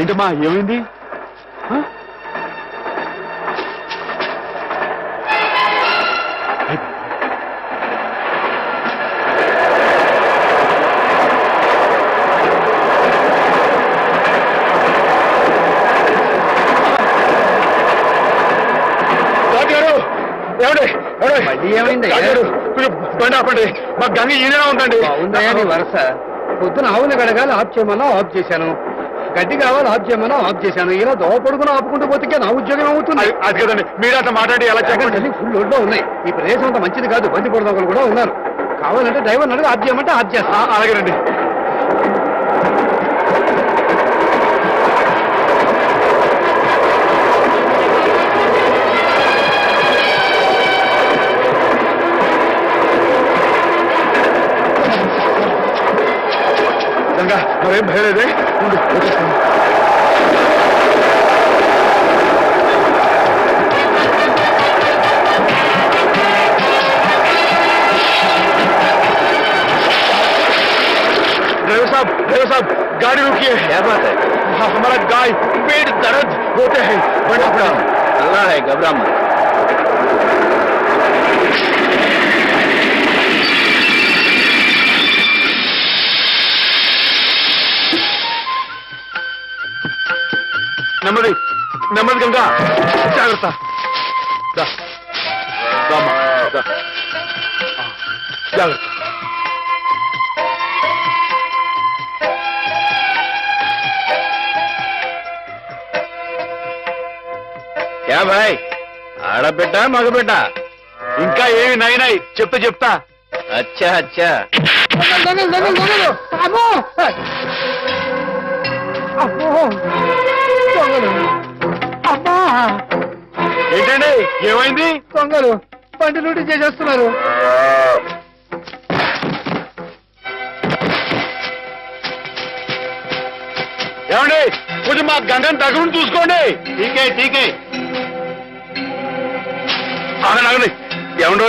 ఏంటమ్మా ఏమైంది? ఏమైంది? బండి ఆపండి, మా గంగ ఈయన ఉందండి. ఉందయ్యా నీ వరస. పొద్దున ఆవుని గడగాలి ఆఫ్ చేయమన్నా ఆఫ్ చేశాను, గడ్డి కావాలి ఆఫ్ చేయమన్నా ఆఫ్ చేశాను. ఇలా దోపడుకుని ఆపుకుంటూ పోతే నా ఉద్యోగం అవుతుంది. అది కదండి, మీరు అట్లా మాట్లాడి ఎలా చెప్పండి. ఫుల్ లోడ్లో ఉన్నాయి. ఈ ప్రదేశం అంతా మంచిది కాదు, బండి పొడదొకలు కూడా ఉన్నారు. కావాలంటే డ్రైవర్ అడుగు ఆఫ్ చేయమంటే ఆఫ్ చేస్తా. అలాగేనండి. గంగా మరేం భయలేదే, ఉండు వచ్చేస్తాను. ड्राइवर साहब गाड़ी रुकिए। क्या बात है? हमारा गाय पेट दर्द होते हैं, बड़ा बड़ा। अल्लाह है, घबरा मत। నెమ్మది నెమ్మది గంగా, జాగ్రత్త. జాగ్రత్త. क्या भाई, ఆడబిడ్డ మగబిడ్డ? ఇంకా ఏమి నాయనాయి చెప్తా. అచ్చా అచ్చా. ఏంటండి ఏమైంది? దొంగలు బండి లూటీ చేసేస్తున్నారు. ఏమండి కొంచెం మా గంగని దగ్గర చూసుకోండి. ఠీకే ఠీకే. ఆగండి. ఏమండో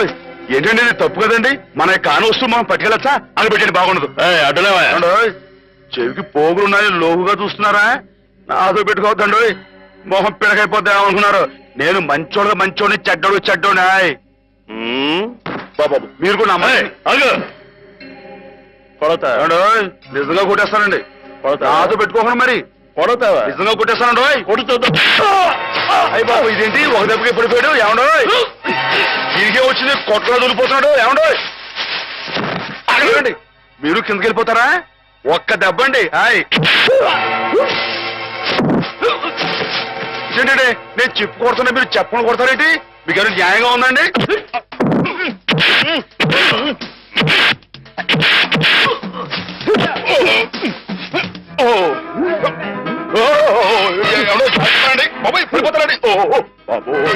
ఏంటండి ఇది తప్పు కదండి, మన కాని వస్తువు మనం పట్టుకెళ్ళచ్చా? అని పెట్టండి, బాగుండదు. అడ్డలేవా? చెవికి పోగులున్నాయి, లోగుగా చూస్తున్నారా? నాతో పెట్టుకోవద్దండి, మొహం పిడకైపోద్దా అనుకున్నారు. నేను మంచోడిని చెడ్డోనాయ్. బాబు మీరు కూడా కొడతా నిజంగా కొట్టేస్తానండి. నాతో పెట్టుకోకుండా మరి కొడతావా? నిజంగా కొట్టేస్తానండి. కొడుతుందా? అయ్యి బాబు ఇదేంటి ఒక దెబ్బకి పడిపోయాడు? ఏమండో తిరిగే వచ్చింది, కొట్టలో దొరికిపోతున్నాడు. ఏమండో అడగండి, మీరు కిందకి వెళ్ళిపోతారా? ఒక్క దెబ్బ అండి. ఏంటండి నేను చెప్పు కొడుతున్నా, మీరు చెప్పకుండా కొడతారేంటి? మీకు ఏమైనా న్యాయంగా ఉందండి? ఎవడో చేస్తానండి బాబాయ్, పడిపోతానండి. బాబోయ్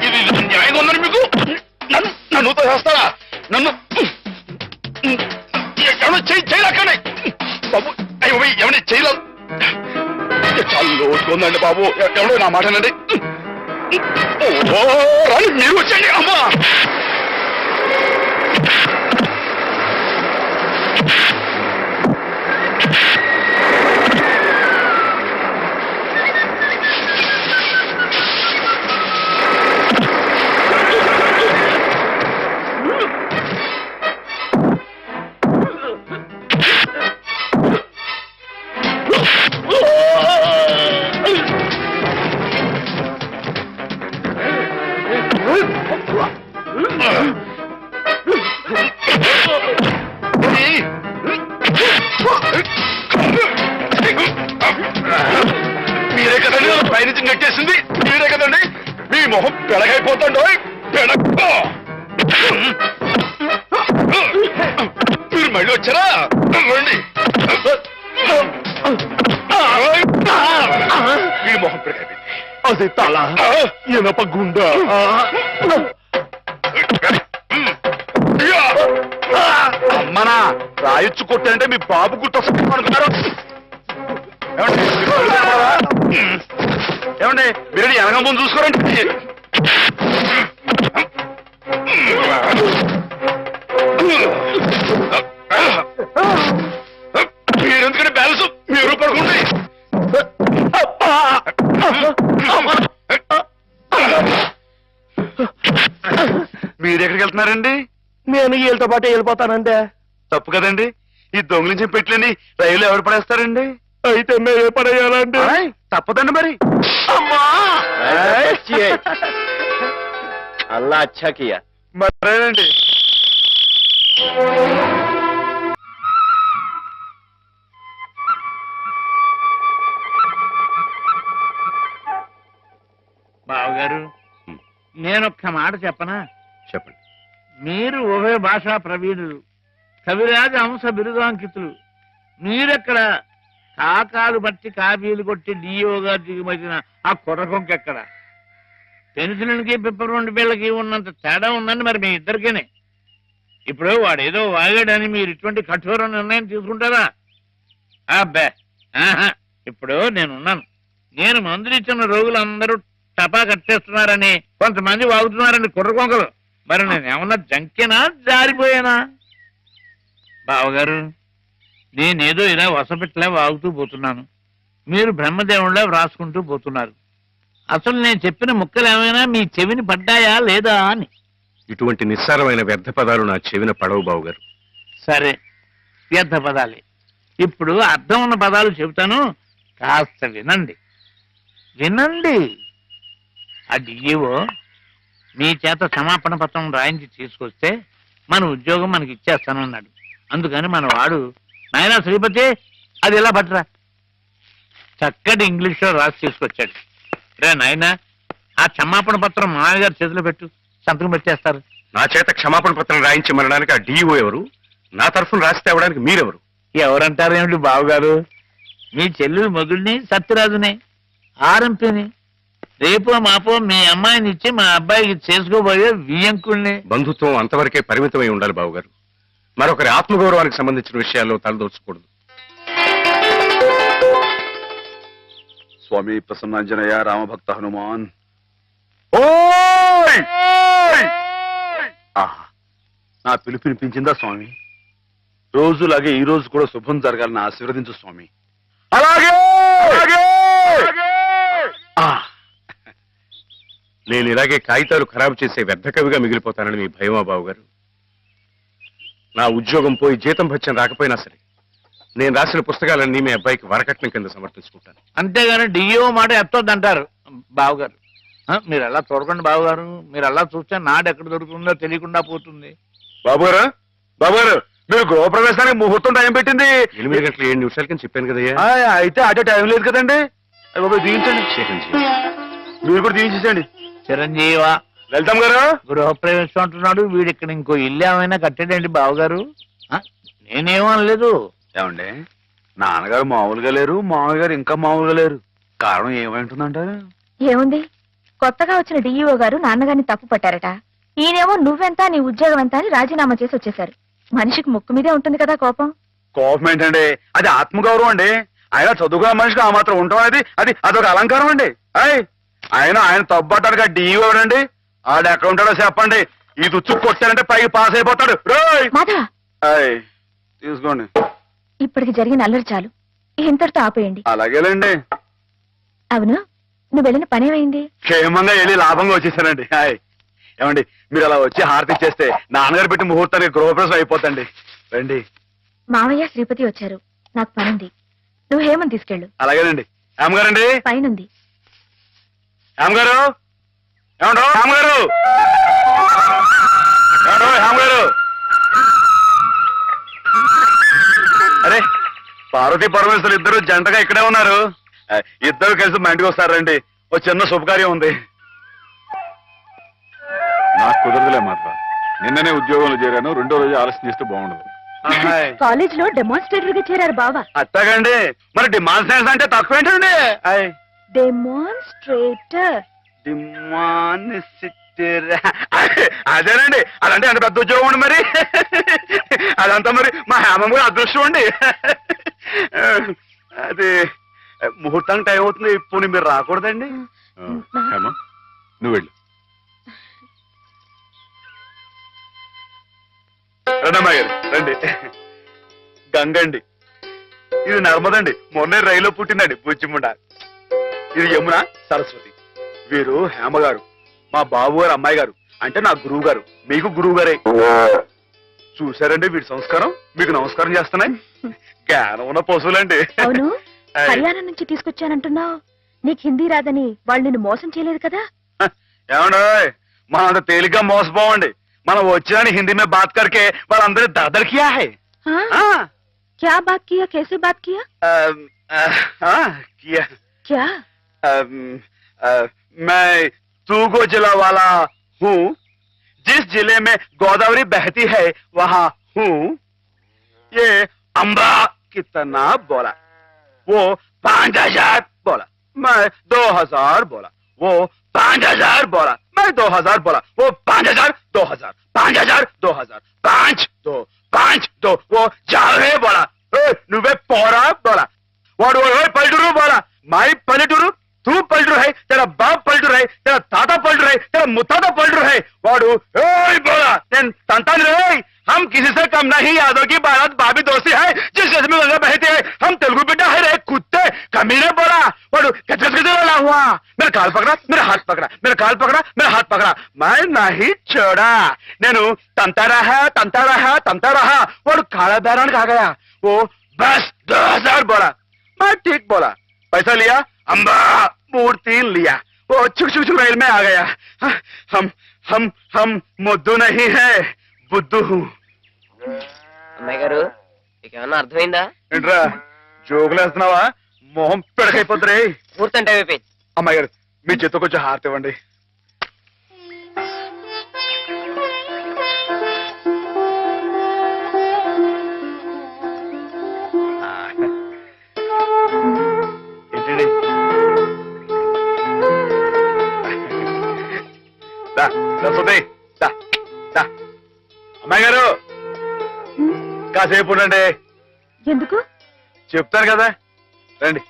ఇది న్యాయంగా ఉందని మీకు? నన్ను చేస్తారా? నన్ను ఎవడో చేయలేకండి బాబు. ఎవరి చేయలేదు, చాలా లోటుకుందండి బాబు. ఎవడో నా మాటనండి. రాని మీరు వచ్చండి. అమ్మా మీరే కదండి పైనుంచి నెట్టేసింది, మీరే కదండి. మీ మొహం పెడగైపోతాండో. మీరు మళ్ళీ వచ్చారా? రండి. మీ మొహం పెడగైపోయింది. అది తల ఇనప గుండ. అమ్మనా రాయొచ్చు కొట్టారంటే మీ బాబు గుర్తొస్తుంది అనుకున్నారు. ఏమండి మీరు వెనక ముందు చూసుకోరండి. మీరెందుకంటే బ్యాలెన్స్ మీరు పడుకోండి. మీరు ఎక్కడికి వెళ్తున్నారండి? నేను వీళ్ళతో పాటు వెళ్ళిపోతానంటే. తప్పు కదండి, ఈ దొంగిలించి పెట్టలేని రైలు ఎవరు పడేస్తారండి? అయితే మేమే పడేయాలండి. ఆయ్, తప్పదండి మరి. అల్లా అచ్చా కియా. మరేనండి. బావగారు, నేనొక్క మాట చెప్పనా? చెప్పండి. మీరు ఉభయ భాషా ప్రవీణులు, కవిరాజ అంశ బిరుదాంకితులు. మీరెక్కడ కాకాలు బట్టి కాపీలు కొట్టి డిఓ గారు దిగుమతిన ఆ కుర్రకొంకెక్కడ? పెన్సిల్కి పిప్పర్ బిళ్ళకి ఉన్నంత తేడా ఉందండి మరి మీ ఇద్దరికేనే. ఇప్పుడు వాడేదో వాగాడని మీరు ఇటువంటి కఠోర నిర్ణయం తీసుకుంటారా? అబ్బే, ఆహా. ఇప్పుడు నేనున్నాను. నేను మందులు ఇచ్చిన రోగులందరూ టపా కట్టేస్తున్నారని, కొంతమంది వాగుతున్నారని కుర్రకొంకలు. మరి నేనేమన్నా జంకేనా, జారిపోయానా? బావగారు, నేనేదో ఇలా వసపెట్టలే వాగుతూ పోతున్నాను, మీరు బ్రహ్మదేవుళ్ళ వ్రాసుకుంటూ పోతున్నారు. అసలు నేను చెప్పిన ముక్కలు ఏమైనా మీ చెవిని పడ్డాయా లేదా అని. ఇటువంటి నిస్సారమైన వ్యర్థ పదాలు నా చెవిన పడవు బావుగారు. సరే, వ్యర్థ పదాలే. ఇప్పుడు అర్థం ఉన్న పదాలు చెబుతాను, కాస్త వినండి. వినండి. ఆ డిఈఓ మీ చేత క్షమాపణ పత్రం రాయించి తీసుకొస్తే మన ఉద్యోగం మనకి ఇచ్చేస్తానన్నాడు. అందుకని మన వాడు, నాయనా శ్రీపతి, అది ఎలా పట్టరా, చక్కటి ఇంగ్లీష్లో రాసి తీసుకొచ్చాడు. రే నాయనా, ఆ క్షమాపణ పత్రం మామయ్య గారి చేతిలో పెట్టు, సంతకం పెట్టేస్తారు. నా చేత క్షమాపణ పత్రం రాయించి మనడానికి ఆ డిఓ ఎవరు? నా తరఫున రాసి తేవడానికి మీరెవరు? ఎవరంటారేమిటి బావగారు, మీ చెల్లెలు మొగుడిని సత్యరాజుని, ఆర్ఎంపీని. రేపో మాపో మీ అమ్మాయిని ఇచ్చి మా అబ్బాయికి చేసుకోబోయే వియ్యంకుల్ని. బంధుత్వం అంతవరకే పరిమితమై ఉండాలి బావుగారు. మరొకరి ఆత్మగౌరవానికి సంబంధించిన విషయాల్లో తలదోచకూడదు. స్వామి ప్రసన్నాంజనేయ రామభక్త హనుమాన్. ఆహా, నా పిలుపు వినిపించిందా స్వామి? రోజులాగే ఈ రోజు కూడా శుభం జరగాలని ఆశీర్వదించు స్వామి. అలాగే. నేను ఇలాగే కాగితాలు ఖరాబు చేసే వ్యర్థ కవిగా మిగిలిపోతానని మీ భయమా బావుగారు? నా ఉద్యోగం పోయి జీతం భత్యం రాకపోయినా సరే నేను రాసిన పుస్తకాలన్నీ మీ అబ్బాయికి వరకట్నం కింద సమర్పించుకుంటాను. అంతేగాని డిఓ మాట ఎత్తొద్దంటారు బావగారు. మీరు అలా చూడకండి బావగారు, మీరు అలా చూస్తే నాడు ఎక్కడ దొరుకుతుందో తెలియకుండా పోతుంది. బాబుగారు, బాబుగారు, మీరు గృహప్రవేశానికి ముహూర్తం టైం పెట్టింది 8 గంటల 7 నిమిషాల కింద చెప్పాను కదయ్యా. అయితే అటే టైం లేదు కదండి. బాబు దీవించండి. చిరంజీవి. మీరు కూడా దీవించండి. చిరంజీవ వెళ్తాం గారు. గృహప్రవేశం అంటున్నాడు వీడు, ఇక్కడ ఇంకో ఇల్లు ఏమైనా కట్టాడండి బావగారు? నేనేమో అనలేదు. ఏమండి, నాన్నగారు మామూలుగా లేరు, మామయ్య గారు ఇంకా మామూలుగా లేరు. కారణం ఏమైంటుందంట? ఏముంది, కొత్తగా వచ్చిన డిఈఓ గారు నాన్నగారిని తప్పు పట్టారట. ఈయనేమో నువ్వెంత నీ ఉద్యోగం ఎంత అని రాజీనామా చేసి వచ్చేశారు. మనిషికి ముక్కు మీదే ఉంటుంది కదా కోపం. కోపం ఏంటండి, అది ఆత్మగౌరవం అండి. ఆయన చదువుకున్న మనిషికి ఆ మాత్రం ఉండటం అనేది అదొక అలంకారం అండి. ఆయన తప్పట్టడానికి ఆ డిఈఓ ఎవడండి? ఆడు ఎక్కడ ఉంటాడో చెప్పండి. ఈ తుచ్చు కొట్టారంటే పైకి పాస్ అయిపోతాడు. మాధవ, తీసుకోండి. ఇప్పటికి జరిగిన అల్లరి చాలు, ఇంతటితో ఆపేయండి. అలాగేలేండి. అవును, నువ్వు వెళ్ళిన పనేమైంది? క్షేమంగా వెళ్ళి లాభంగా వచ్చేసానండి. ఏమండి, మీరు అలా వచ్చి హారతి ఇచ్చేస్తే నాన్నగారు పెట్టి ముహూర్తానికి గృహప్రవేశం అయిపోతండి. రండి. మావయ్య శ్రీపతి వచ్చారు, నాకు పనుంది. నువ్వు హేమని తీసుకెళ్ళు. అలాగేనండి. ఏమగారండి? పైనుంది. ఏమగారు, ఏమండో ఏమగారు, ఏమండో ఏమగారు. అరే, పార్వతీ పరమేశ్వరు ఇద్దరు జంటగా ఇక్కడే ఉన్నారు. ఇద్దరు కలిసి మా ఇంటికి వస్తారండి. ఓ చిన్న శుభకార్యం ఉంది. నాకు కుదరదులే మాట. నిన్ననే ఉద్యోగంలో చేరాను, 2వ రోజు ఆలస్యం చేస్తే బాగుండదు. కాలేజ్ లో డెమాన్స్ట్రేటర్ గా చేరారు బావా. అట్టగండి, మరి డిమాన్స్ట్రేషన్ అంటే తక్కువ ఏంటండి? డెమాన్స్ట్రేటర్. అదేనండి, అదంటే అంత పెద్ద ఉద్యోగం అండి. మరి అదంతా మరి మా హేమం కూడా అదృష్టం అండి. అది ముహూర్తానికి టైం అవుతుంది. ఇప్పుడు మీరు రాకూడదండి. హేమ, నువ్వు వెళ్ళు. రండి అమ్మాయి గారు రండి. గంగండి, ఇది నర్మదండి, మొన్నే రైల్లో పుట్టిందండి బుచ్చిముండ. ఇది యమున, సరస్వతి. వీరు హేమ గారు, మా బాబు గారు అమ్మాయి గారు, అంటే నా గురువు గారు, మీకు గురువు గారే. చూసారండి వీడి సంస్కారం, మీకు నమస్కారం చేస్తున్నాయి. జ్ఞానం ఉన్న పశువులండి. అవును, హర్యానా నుంచి తీసుకొచ్చానంటున్నావు. నీకు హిందీ రాదని వాళ్ళు నిన్ను మోసం చేయలేదు కదా? ఏమండో, మనం అంత తేలిగ్గా మోసపోవండి. మనం వచ్చాని హిందీ మే బాత్ కరికే వాళ్ళందరూ దర్దర్ కియా హై. हाँ? क्या बात किया, कैसे बात किया? किया क्या? मैं तूगो जिला वाला हूँ, जिस जिले में गोदावरी बहती है वहाँ हूँ. ये अम्बा कितना बोला, वो 5000 बोला, मैं 2000 बोला, वो 5000 बोला, मैं 2000 बोला, वो 5000 2000 5000 2000 5 2 वो जावे बोला, నువ్వే పోరా బోలా. వాడు పల్లెటూరు బోలా, మాయి పల్లెటూరు, తూ పల్లెటూరు హై, తెర బాప్ పల్లెటూరు హై, తెర తాత పల్లెటూరు హై, తెర ముత్తాత పల్లెటూరు హై. వాడు బోలా, నేను తంతాను రే. हम किसी से कम नहीं, यादव की बारात भाभी दोस्ती है, जिस जज्बे में गंगा बहती है, हम तेलुगु बेटा है रे कुत्ते कमीने बोला. वाडू गजगजगजला हुआ, मेरा काल पकड़ा, मेरा हाथ पकड़ा, मेरा काल पकड़ा, मेरा हाथ पकड़ा, मैं नहीं छोड़ा. నేను తంతా रहा. वाडू काला बैरान आ गया, वो बस 2000 बोला. मैं ठीक बोला, पैसा लिया, अम्बा मूर्ति लिया, वो छुक छुक छुक रेल में आ गया. हम मुद्दू नहीं है, బుద్ధు. అమ్మాయి గారు మీకేమన్నా అర్థమైందా? ఏంట్రా జోకులు వేస్తున్నావా? మొహం పిడకైపోతురే. పూర్తంటే అయిపోయింది. అమ్మాయి గారు మీ చేతితో కొంచెం హారతి ఇవ్వండి. ఏంటండి సరస్వతి, అమ్మాయి గారు కాసేపు ఉండండి, ఎందుకు? చెప్తాను కదా, రండి.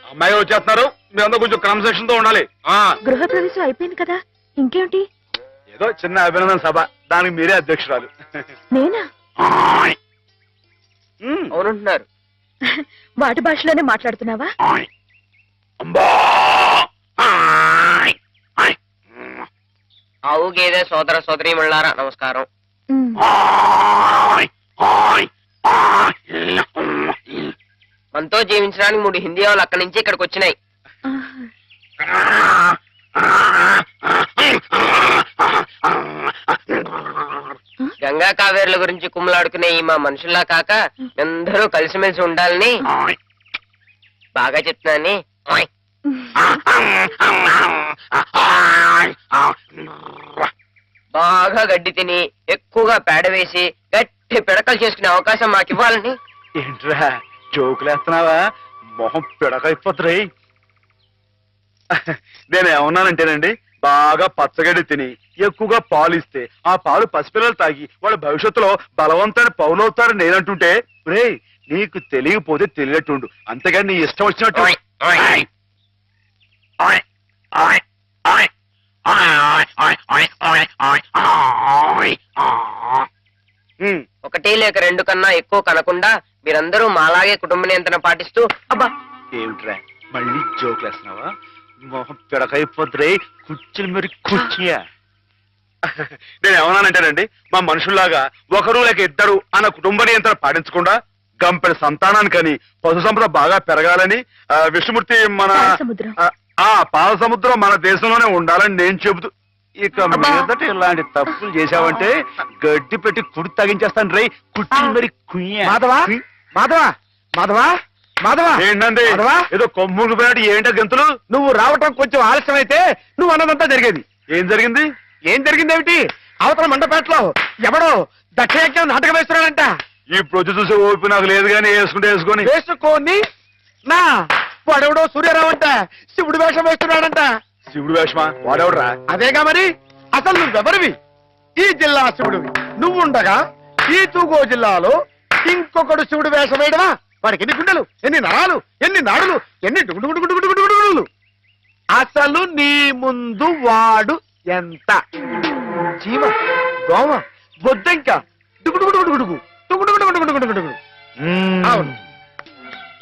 అమ్మాయి గారు వచ్చేస్తున్నారు, మీరందరూ కొంచెం క్రమశిక్షణతో ఉండాలి. గృహప్రవేశం అయిపోయింది కదా, ఇంకేమిటి? ఏదో చిన్న అభినందన సభ, దానికి మీరే అధ్యక్షురాలు. నేనా? అవునంటున్నారు. వాటి భాషలోనే మాట్లాడుతున్నావా? ఆవు గేదె సోదర సోదరీమణులారా నమస్కారం. మనతో జీవించడానికి 3 హిందీ వాళ్ళు అక్కడి నుంచి ఇక్కడికి వచ్చినాయి. గంగా కావేరుల గురించి కుమ్మలాడుకునే ఈ మా మనుషుల్లా కాక అందరూ కలిసిమెలిసి ఉండాలని బాగా చెప్తున్నాని. బాగా గడ్డి తిని ఎక్కువగా పేడ వేసి గట్టి పిడకలు చేసుకునే అవకాశం మాకు ఇవ్వాలని. ఏంట్రా జోకులు వేస్తున్నావా? మొహం పిడకైపోతురే. నేను ఏమన్నానంటేనండి, బాగా పచ్చగడ్డి తిని ఎక్కువగా పాలు ఇస్తే ఆ పాలు పసిపిల్లలు తాగి వాళ్ళ భవిష్యత్తులో బలవంతమైన పౌలవుతారు నేనంటుంటే, రే నీకు తెలియకపోతే తెలియట్టుండు, అంతేగాని నీ ఇష్టం వచ్చినట్టు. ఒకటి లేక 2 కన్నా ఎక్కువ కనకుండా మీరందరూ మాలాగే కుటుంబ నియంత్రణ పాటిస్తూ. అబ్బా ఏమిట్రా మళ్ళీ జోకులు వేస్తున్నావా? మొహం పిడకైపోతురే. కుర్చీలు మరి కుర్చీయా? నేను ఏమన్నానంటేనండి, మా మనుషుల్లాగా ఒకరు లేక ఇద్దరు అన్న కుటుంబ నియంత్రణ పాటించకుండా గంపెడు సంతానానికని పశు సంపద బాగా పెరగాలని విష్ణుమూర్తి మన పాల సముద్రం మన దేశంలోనే ఉండాలని నేను చెబుతూ, ఇక మీదట ఇలాంటి తప్పులు చేశావంటే గడ్డి పెట్టి కుడి తగించేస్తాను రే. కుర్చీలు మరి ఏంటండి ఏదో కొమ్ములు పోయినట్టు ఏంటో గంతులు? నువ్వు రావటం కొంచెం ఆలస్యం అయితే నువ్వు అన్నదంతా జరిగేది. ఏం జరిగింది? ఏం జరిగిందేమిటి? అవతల మండపేటలో ఎవడో దక్షయజ్ఞం నాటకం వేస్తున్నాడంట. ఇప్పుడు వచ్చి చూసే ఓపి నాకు లేదు కానీ వేసుకొని వేసుకోని నా వాడెవడో సూర్యరావు అంట శివుడు వేషం వేస్తున్నాడంట. శివుడు వేషమా? వాడెవడరా? అదేగా మరి. అసలు నువ్వెవరివి? ఈ జిల్లా శివుడివి నువ్వుండగా ఈ తూగో జిల్లాలో ఇంకొకడు శివుడు వేషం వేయడమా? వాడికి ఎన్ని గుండెలు, ఎన్ని నరాలు, ఎన్ని నాడులు, ఎన్ని డుగుడుగుడుగుడుగుడుగుడుగుడుగులు. అసలు నీ ముందు వాడు ఎంత జీవ, దోమ, బొద్దింక డుగుడుగుడుగుడుగుడుగు డుగుడుగుడుగుడుగుడుగుడుగు. అవును.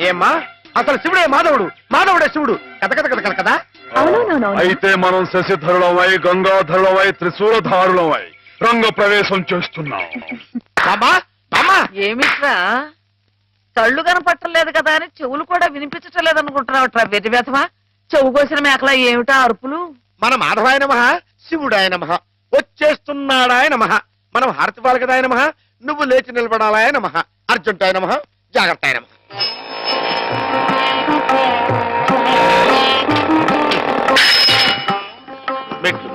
ఏమ్మా అసలు శివుడే మాధవుడు, మాధవుడే శివుడు. కథ కథ కథ కథ కదా. అవునవునవును. అయితే మనం శశిధరులమై గంగాధరులమై త్రిశూలధారులమై రంగ ప్రవేశం చేస్తున్నాం. బామ్మా బామ్మా ఏమిట్రా కళ్ళు కనపట్టలేదు కదా అని చెవులు కూడా వినిపించటలేదు అనుకుంటున్నావుట్రా వెతి వెతవా చెవు కోసిన మేకలా ఏమిటా అరుపులు మన మాధవాయ నమః, శివుడాయ నమః, వచ్చేస్తున్నాడాయ నమః. మనం హారతి పాలకదాయ నమః, నువ్వు లేచి నిలబడాలాయ నమః, అర్జుంటాయ నమః, జాగ్రత్తాయ నమః. మెట్లు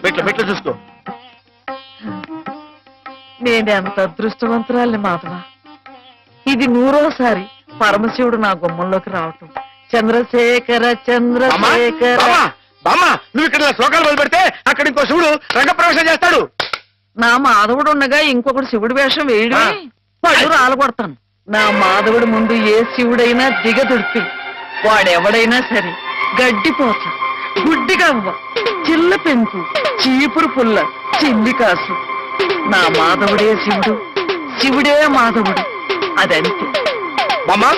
మెట్లు మెట్లు చూసుకో. నేనెంత అదృష్టవంతురాలి మాధవ ఇది 100వ పరమశివుడు నా గుమ్మంలోకి రావటం. చంద్రశేఖర బామ్మా, చంద్రశేఖర బామ్మా, బామ్మా, నువ్వు ఇక్కడ ఇలా శ్లోకాలు మొదలు పెడితే అక్కడ ఇంకో శివుడు రంగప్రవేశం చేస్తాడు. నా మాధవుడు ఉండగా ఇంకొకటి శివుడి వేషం వేయడం పళ్ళు రాలగొడతాను. నా మాధవుడి ముందు ఏ శివుడైనా దిగదుడిపి వాడెవడైనా సరే గడ్డిపోచ గుడ్డిగవ్వ చిల్ల పెంకు చీపురు పుల్ల చిల్లి కాసు నా మాధవుడే శివుడు, శివుడే మాధవుడు. అదంతే. బామ్మా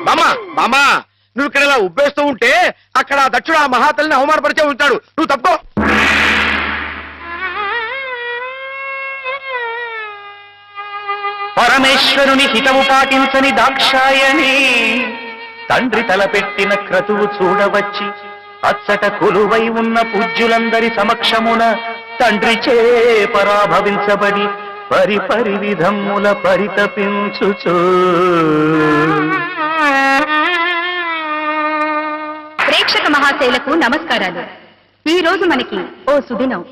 బామ్మా బామ్మా, నువ్వు ఇక్కడ ఇలా ఉబ్బేస్తూ ఉంటే అక్కడ ఆ దక్షుడు ఆ మహాతల్లిని అవమానపరిచే ఉంటాడు. నువ్వు తప్పుకో. పరమేశ్వరుని హితవు పాటించని దాక్షాయణి తండ్రి తలపెట్టిన క్రతువు చూడవచ్చి అచ్చట కొలువై ఉన్న పూజ్యులందరి సమక్షమున తండ్రి చే పరాభవించబడి పరిపరి విధముల పరితపించుచు ప్రేక్షక మహాశైలకు నమస్కారాలు. ఈ రోజు మనకి ఓ సుదినం.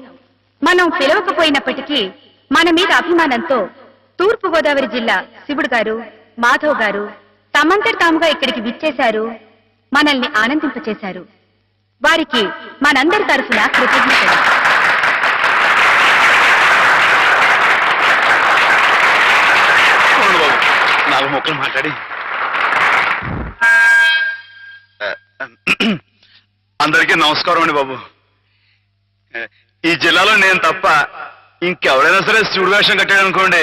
మనం పిలవకపోయినప్పటికీ మన మీద అభిమానంతో తూర్పు గోదావరి జిల్లా శివుడు గారు, మాధవ్ గారు తమంతటి తాముగా ఇక్కడికి విచ్చేశారు, మనల్ని ఆనందింపచేశారు. వారికి మనందరి తరఫున కృతజ్ఞతలు. నాలుగు మొక్కలు మాట్లాడి అందరికీ నమస్కారం అండి బాబు. ఈ జిల్లాలో నేను తప్ప ఇంకెవరైనా సరే శివుడు వేషం కట్టాడు అనుకోండి,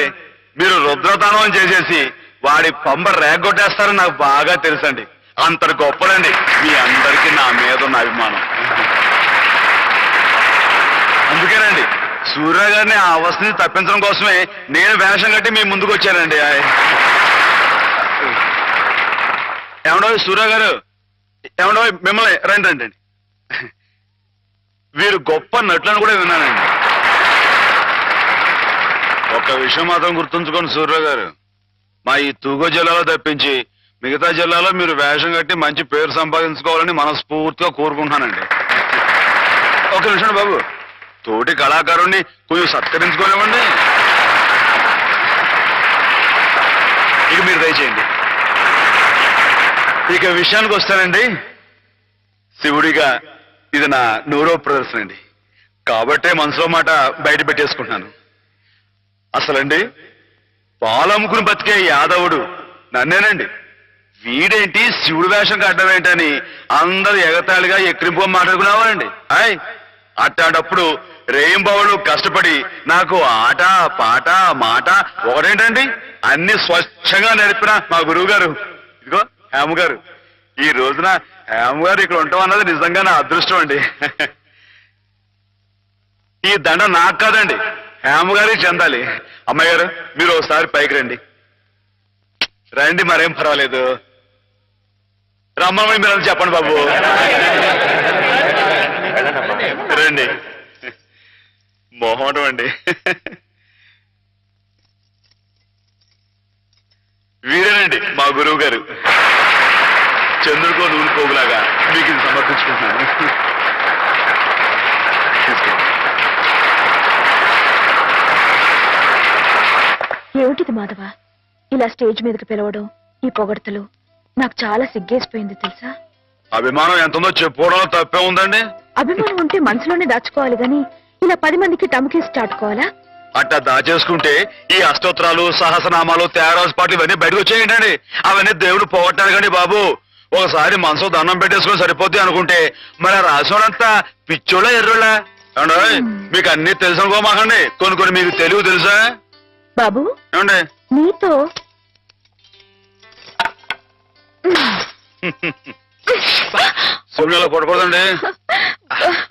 మీరు రుద్రతానం చేసేసి వాడి పంబ రేగొట్టేస్తారని నాకు బాగా తెలుసండి. అంతటి గొప్పదండి మీ అందరికీ నా మీద ఉన్న అభిమానం. అందుకేనండి సూర్య గారిని ఆ అవస్థని తప్పించడం కోసమే నేను వేషం కట్టి మీ ముందుకు వచ్చానండి. ఏమడో సూర్య గారు, ఏమడో మిమ్మల్ని రండి రండి. వీరు గొప్ప నటులను కూడా విన్నానండి. ఒక విషయం మాత్రం గుర్తుంచుకోండి సూర్య గారు, మా ఈ తూగో జిల్లాలో తప్పించి మిగతా జిల్లాలో మీరు వేషం కట్టి మంచి పేరు సంపాదించుకోవాలని మనస్ఫూర్తిగా కోరుకుంటున్నానండి. ఒక విషయం బాబు, తోటి కళాకారుణ్ణి కొంచెం సత్కరించుకోలేమండి. ఇక మీరు దయచేయండి. ఇక విషయానికి వస్తానండి. శివుడిగా ఇది నా 100వ ప్రదర్శన అండి, కాబట్టే మనసులో మాట బయట పెట్టేసుకుంటున్నాను. అసలండి పాలమ్ముకుని బతికే యాదవుడు నన్నేనండి. వీడేంటి శివుడు వేషం కట్టడం ఏంటని అందరూ ఎగతాళిగా ఎక్కిరింపుగా మాట్లాడుకున్నావారండి. అట్టాడప్పుడు రేయింబావులు కష్టపడి నాకు ఆట పాట మాట ఒకటేంటండి అన్ని స్వచ్ఛంగా నేర్పిన మా గురువు గారు, ఇదిగో హేమ గారు. ఈ రోజున హేమ గారు ఇక్కడ ఉంటాం అన్నది నిజంగా నా అదృష్టం అండి. ఈ దండ నాకు కాదండి, హేమ గారికి చెందాలి. అమ్మాయి గారు మీరు ఒకసారి పైకి రండి. రండి, మరేం పర్వాలేదు. రమ్మని మీరు చెప్పండి బాబు. రండి. మొహం అండి. వీరేనండి మా గురువు గారు. చంద్రుడికో నూనె పోగులాగా మీకు ఇది సమర్పించుకుంటున్నాను. ఏమిటిది మాధవ, ఇలా స్టేజ్ మీదకి పిలవడం, ఈ పొగడ్తలు నాకు చాలా సిగ్గేసిపోయింది తెలుసా. అభిమానం ఎంతుందో చెప్పుకోవడం తప్పే ఉందండి. అభిమానం ఉంటే మనసులోనే దాచుకోవాలి గాని ఇలా 10 మందికి టముకేసి చాటుకోవాలా? అట్టా దాచేసుకుంటే ఈ అష్టోత్తరాలు సహస్రనామాలు త్యాగరాజు పాటలు ఇవన్నీ బయటకు వచ్చేయండి. అవన్నీ దేవుడు పోగొట్టారు కండి బాబు. ఒకసారి మనసు దండం పెట్టేసుకుని సరిపోద్ది అనుకుంటే మరి రాసోడంతా పిచ్చోళ్ళ ఎర్రోళ్ళ. మీకు అన్ని తెలుసు అనుకోమాకండి, కొన్ని కొన్ని మీకు తెలుగు తెలుసా? బాబు ఏమండి నీతో శివుడిలో కొట్టకూడదండి